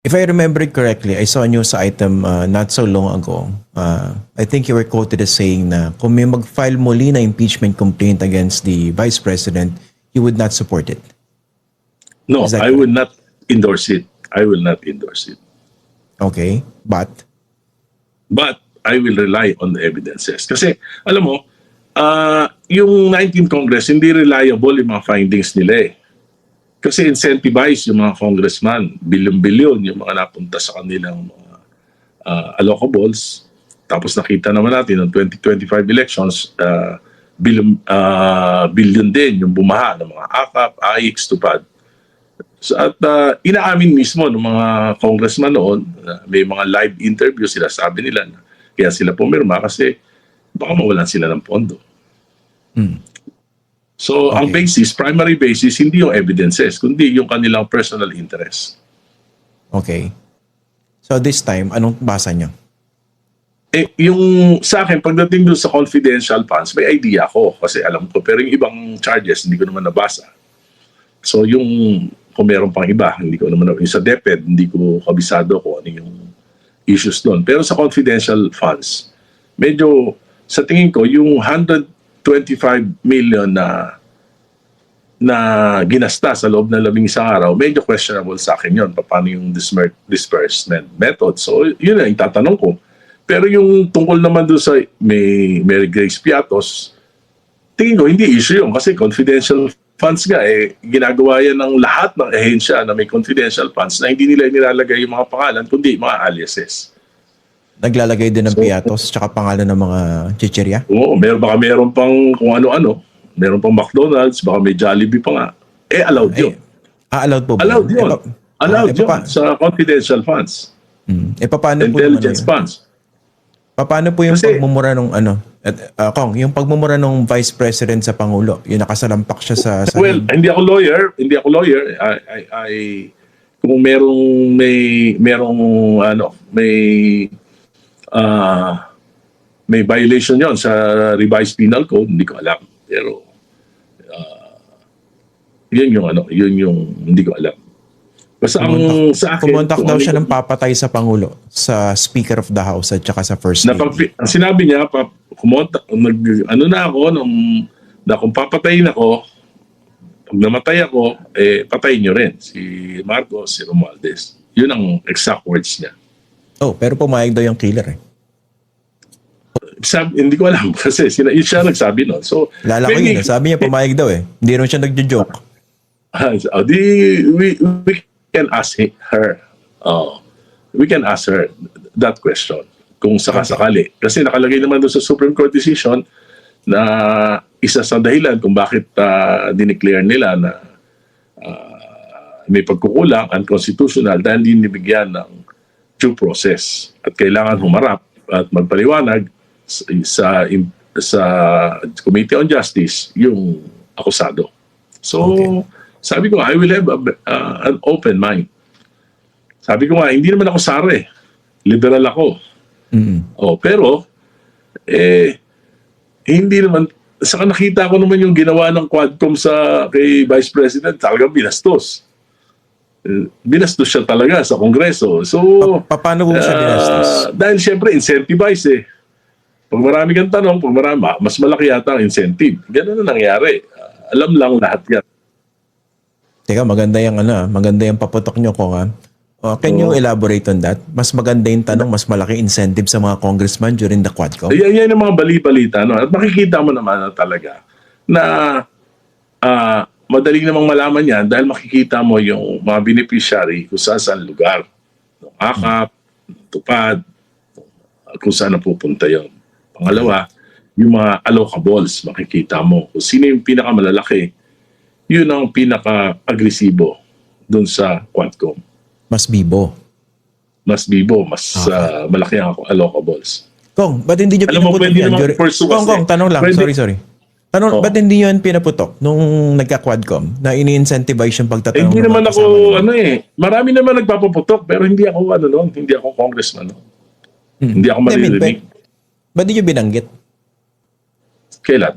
If I remember it correctly, I saw a news item not so long ago. I think you were quoted as saying na kung may mag-file muli na impeachment complaint against the Vice President, you would not support it. No, Is that I correct? will not endorse it. I will not endorse it. Okay, but But I will rely on the evidences. Kasi, alam mo, yung 19th Congress, hindi reliable yung mga findings nila eh. Kasi incentivize yung mga congressman, bilyon-bilyon yung mga napunta sa kanilang mga allocables. Tapos nakita naman natin ng 2025 elections, billion din yung bumaha ng mga AKAP, AIX, TUPAD. So, at inaamin mismo ng mga congressman noon, may mga live interview sila, sabi nila na kaya sila pumirma kasi baka mawalan sila ng pondo. So, ang Okay. basis, primary basis, hindi yung evidences, kundi yung kanilang personal interest. okay. So this time, anong basa niya? Eh, yung sa akin, pagdating doon sa confidential funds, may idea ko kasi alam ko. Pero yung ibang charges, hindi ko naman nabasa. So, yung kung meron pang iba, hindi ko naman, yung sa DepEd, hindi ko kabisado kung ano yung issues doon. Pero sa confidential funds, medyo, sa tingin ko, yung 125 million na ginasta sa loob ng 11 araw, medyo questionable sa akin yun. Paano yung disbursement method? So, yun na yung tatanong ko. Pero yung tungkol naman doon sa may Mary Grace Piatos, tingin ko hindi issue yun kasi confidential funds nga ginagawa yan ng lahat ng ahensya na may confidential funds na hindi nila nilalagay yung mga pangalan kundi mga aliases. Naglalagay din ng piatos tsaka pangalan ng mga chichirya? Oo, baka meron pang kung ano-ano. Meron pang McDonald's, baka may Jollibee pa nga. Allowed yun. Allowed po ba? Allowed yun. Allowed yun pa- sa confidential funds. paano po naman Intelligence yun? funds. Paano po yung Kasi- pagmumura nung Kong, yung pagmumura nung Vice President sa Pangulo, yung nakasalampak siya sa Well, hindi ako lawyer. Kung may violation 'yon sa revised penal code, hindi ko alam. Pero yun yung hindi ko alam. Basta ang sa akin, Kumontak kung daw ano siya yung- ng papatay sa Pangulo, sa Speaker of the House at saka sa First na Lady. ang sinabi niya, na kung papatayin ako, pag namatay ako, patayin niyo rin si Marcos, si Romualdez. Yun ang exact words niya. Oh, pero pumayag daw yung killer eh. Hindi ko alam kasi siya nagsabi nun. So, Lala ko yun. Sabi niya pumayag daw eh. Hindi rin siya nagjo-joke. We can ask her. We can ask her that question kung sakasakali. Kasi nakalagay naman doon sa Supreme Court decision na isa sa dahilan kung bakit dineclare nila na may pagkukulang, unconstitutional dahil hindi nibigyan ng due process at kailangan humarap at magpaliwanag sa Committee on Justice yung akusado. So, sabi ko, I will have an open mind. Sabi ko nga, hindi naman ako sare. Liberal ako. Pero, hindi naman, saka nakita ko naman yung ginawa ng Quadcom kay Vice President, talagang binastos. Binastos siya talaga sa Kongreso. So, Paano po siya binastos? dahil siyempre, incentivize eh. Pag marami kang tanong, mas malaki yata ang incentive. Ganun na nangyari. Alam lang lahat yan. Teka, maganda yung paputok nyo ko nga. Can you elaborate on that? Mas maganda yung tanong, mas malaki incentive sa mga congressman during the Quadcom? Yan yung mga bali-balita. No? At makikita mo naman na talaga na madaling namang malaman yan dahil makikita mo yung mga beneficiary kung saan lugar. Ng AKAP, TUPAD, kung saan napupunta yon. Pangalawa, yung mga allocables, makikita mo. Kung sino yung pinakamalalaki, yun ang pinaka-agresibo dun sa Quadcom. Mas bibo. Mas bibo, mas malaki ang allocables. Kong, ba't hindi nyo Alam mo, pinaputok pwede yan? naman persuasive. Kong, tanong lang. Pwede. Sorry. Ba't hindi yun pinaputok nung nagka-Quadcom na ini-incentivize yung pagtatanong? Hindi ng naman mga ako, kasama nyo? marami naman nagpapaputok, pero hindi ako, hindi ako congressman. Hindi ako maririnig. Ba't di nyo binanggit? Kailan?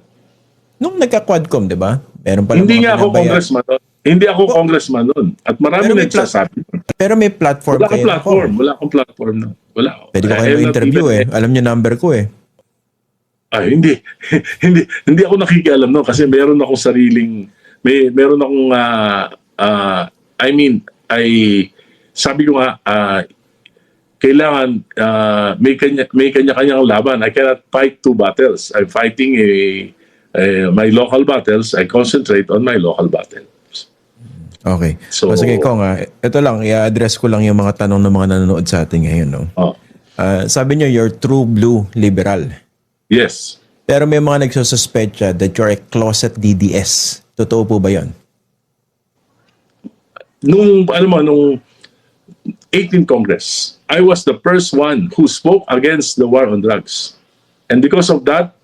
Nung nagka-Quadcom, di ba? Meron pala Hindi mga nga ako binabayad. congressman. Hindi ako congressman noon. At marami Pero may nagsasabi. Pero may platform Wala akong kayo. platform. Wala akong platform na. Wala. Pwede ko I kayo am not ma-interview even- Alam niyo number ko eh. Ay, hindi. hindi ako nakikialam no kasi meron akong sariling meron akong I mean, sabi ko nga kailangan may kanya-kanyang laban. I cannot fight two battles. I'm fighting my local battles. I concentrate on my local battles. Okay. So- Sige, Kong, ito lang, i-address ko lang yung mga tanong ng mga nanonood sa atin ngayon. No? Oh, Sabi niyo, you're true blue liberal. yes. Pero may mga nagsususpecha that you're a closet DDS. Totoo po ba yun? Nung 18th Congress, I was the first one who spoke against the war on drugs. And because of that,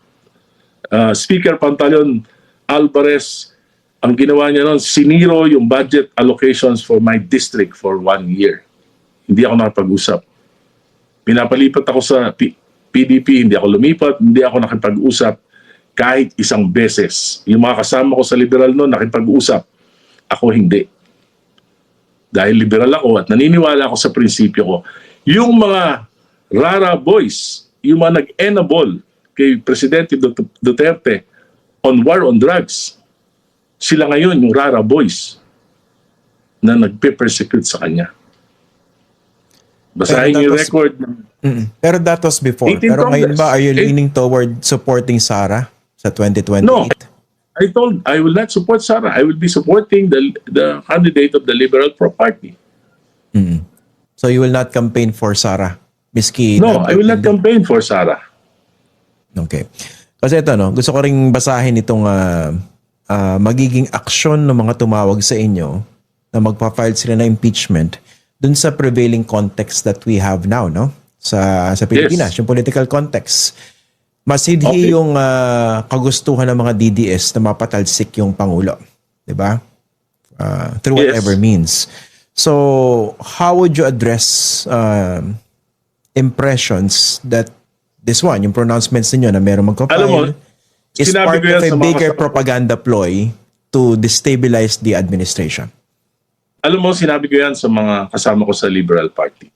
Speaker Pantaleon Alvarez, ang ginawa niya noon, siniro yung budget allocations for my district for 1 year. Hindi ako nakapag-usap. Pinapalipat ako sa PDP, hindi ako lumipat, hindi ako nakipag-usap kahit isang beses. Yung mga kasama ko sa liberal noon, nakipag-usap. Ako hindi. Dahil liberal ako at naniniwala ako sa prinsipyo ko. Yung mga rara boys, yung mga nag-enable kay Presidente Duterte on war on drugs, sila ngayon yung rara boys na nagpe-persecute sa kanya. Basahin Pero yung that was- record. Pero that was before. 18th Pero ngayon Congress. ba, are you leaning toward supporting Sara sa 2028? No. I told I will not support Sara. I will be supporting the candidate of the Liberal Party. So you will not campaign for Sara? Miski No, I will not campaign for Sara. Okay. Kasi ito, no, gusto ko ring basahin itong magiging aksyon ng mga tumawag sa inyo na magpa-file sila ng impeachment dun sa prevailing context that we have now, no? Sa Pilipinas, yung political context. Masidhi Okay. yung kagustuhan ng mga DDS na mapatalsik yung Pangulo. Di ba? Through Yes. whatever means. So, how would you address impressions that this one, yung pronouncements ninyo na merong Alam mo, magpa-file, is sinabi part ko yan of a sa mga bigger kasama- propaganda ploy to destabilize the administration? Alam mo, sinabi ko yan sa mga kasama ko sa Liberal Party.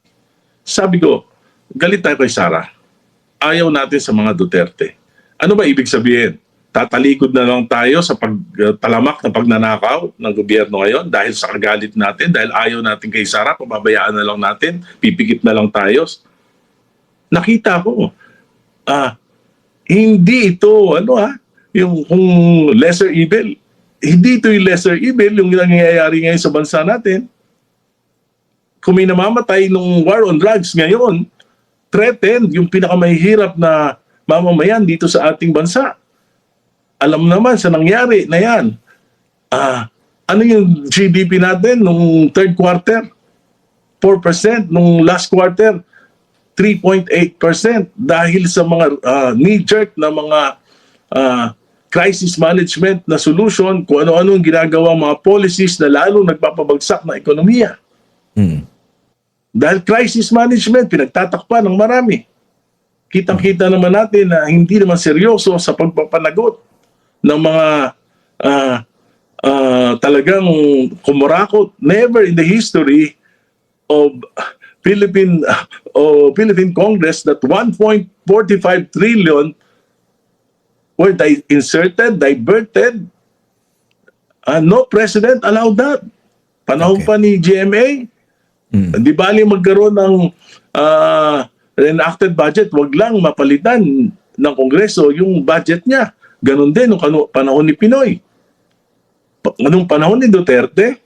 Sabi ko, galit tayo kay Sara. Ayaw natin sa mga Duterte. Ano ba ibig sabihin? Tatalikod na lang tayo sa pagtalamak na pagnanakaw ng gobyerno ngayon dahil sa kagalit natin, dahil ayaw natin kay Sara, pababayaan na lang natin, pipikit na lang tayo. Nakita ko, hindi ito, yung kung lesser evil, hindi ito yung lesser evil, yung nangyayari ngayon sa bansa natin. Kung may namamatay nung war on drugs ngayon, threatened yung pinakamahihirap na mamamayan dito sa ating bansa. Alam naman sa nangyari na yan. Ano yung GDP natin nung third quarter? 4%. Nung last quarter, 3.8% dahil sa mga knee-jerk na mga crisis management na solution, kung ano-ano ang ginagawa mga policies na lalo nagpapabagsak na ekonomiya. Dahil crisis management, pinagtatakpan ng marami. Kitang-kita naman natin na hindi naman seryoso sa pagpapanagot ng mga talagang kumurakot. Never in the history of Philippine Congress that 1.45 trillion were inserted, diverted. No president allowed that. Panahon Okay. pa ni GMA. Di bali magkaroon ng enacted budget, wag lang mapalitan ng Kongreso yung budget niya. Ganon din nung panahon ni Pinoy. Nung panahon ni Duterte,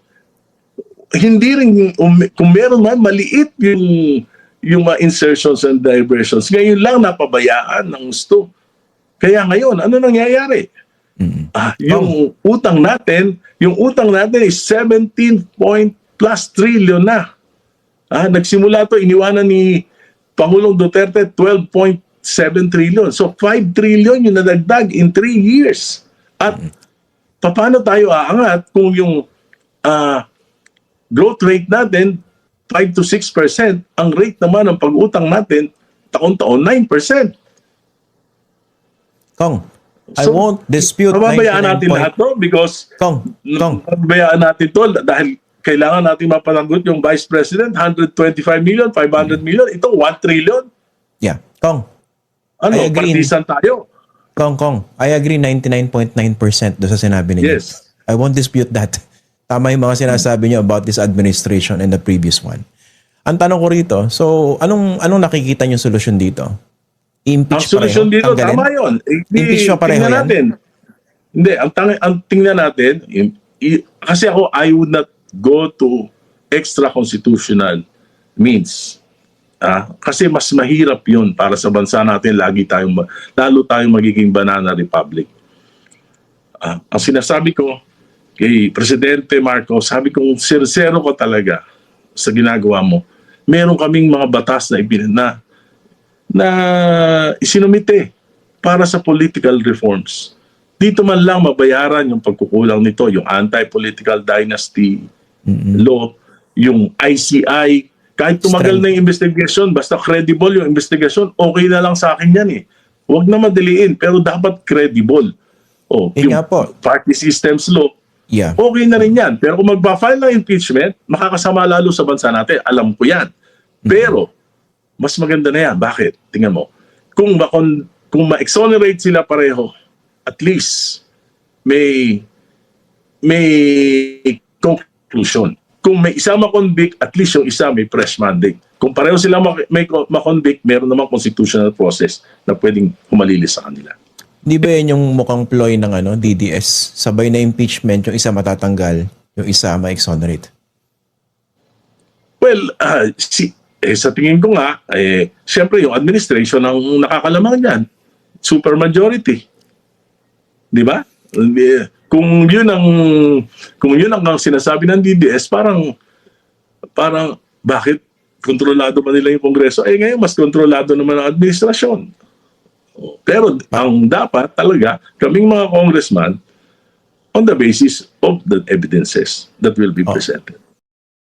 hindi rin, kung meron man, maliit yung mga insertions and diversions. Ngayon lang napabayaan ng gusto. Kaya ngayon, ano nangyayari? Yung utang natin is 17 plus trillion na. Nagsimula to, iniwanan ni Pangulong Duterte 12.7 trillion. So 5 trillion yung nadagdag in 3 years. At paano tayo aangat kung yung growth rate natin 5 to 6%, ang rate naman ng pag-utang natin taon-taon 9%. Kong, I won't dispute pababayaan 99 natin point. lahat to because Kong, pababayaan natin to dahil kailangan natin mapanagot yung Vice President, 125 million, 500 million, ito 1 trillion. yeah. Kong, Ano, I agree. partisan tayo. Kong, I agree 99.9% doon sa sinabi ninyo. Yes. I won't dispute that. Tama yung mga sinasabi niyo about this administration and the previous one. Ang tanong ko rito, so anong nakikita niyo solusyon dito? Ang Impeach solusyon pareho? dito, Tanggalin? tama yun. Impeach pa pareho tingnan yan? natin. Hindi, ang tingnan natin, kasi ako, I would not go to extra-constitutional means. Kasi mas mahirap yun para sa bansa natin, lalo tayong magiging banana republic. Ang sinasabi ko kay Presidente Marcos, sabi kong sincero ko talaga sa ginagawa mo. Meron kaming mga batas na isinumite para sa political reforms. Dito man lang mabayaran yung pagkukulang nito, yung anti-political dynasty law, yung ICI, kahit tumagal na yung investigation, basta credible yung investigation, okay na lang sa akin yan eh. Huwag na madaliin, pero dapat credible. Yung nga po. party systems law, Yeah. okay na rin yan. Pero kung magpa-file ng impeachment, makakasama lalo sa bansa natin. Alam ko yan. Pero, mas maganda na yan. Bakit? Tingnan mo. Kung ma-exonerate sila pareho, at least may conclusion. Kung may isa ma-convict, at least yung isa may fresh mandate. Kung pareho sila ma-convict, meron namang constitutional process na pwedeng humalili sa kanila. Di ba yan yung mukhang ploy ng DDS? Sabay na impeachment, yung isa matatanggal, yung isa ma-exonerate. Well, sa tingin ko nga, siyempre yung administration ang nakakalamang niyan. Supermajority. Di ba? Kung yun ang sinasabi ng DDS, parang bakit kontrolado ba nila yung Kongreso? Ngayon mas kontrolado naman ang administrasyon. Pero ang dapat talaga, kaming mga congressman, on the basis of the evidences that will be presented.